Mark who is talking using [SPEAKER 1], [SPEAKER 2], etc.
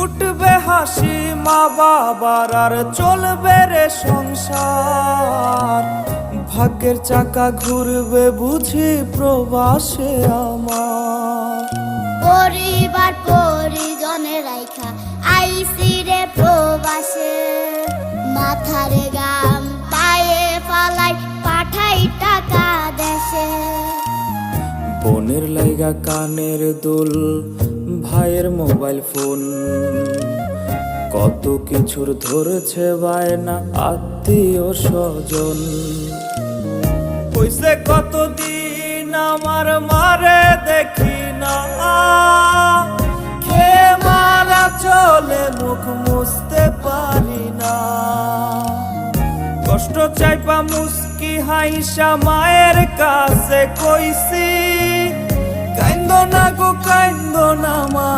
[SPEAKER 1] উঠবে হাসি মা বাবার আর চলবে রে সংসার। ভাগ্যের চাকা ঘুরবে বুঝি প্রবাসে আমার।
[SPEAKER 2] পরিবার পরিজনের রাইখা আইসি রে প্রবাসে, মাথারে গাম পায়ে ফালাই পাঠাই টাকা দেশে।
[SPEAKER 1] বোনের লাইগা কানের দুল, ভাইয়ের মোবাইল ফোন, কত কিছুর ধরছে বায়না আত্মীয় স্বজন। হইছে কতদিন আমার মারে দেখি না, খেয়ে মারা চলে মুখ মুছতে পারি না। কষ্ট চাইপা মুস্কি হাইসা মায়ের কাছে কইছি, কাইন্দো না গো কাইন্দো না মা।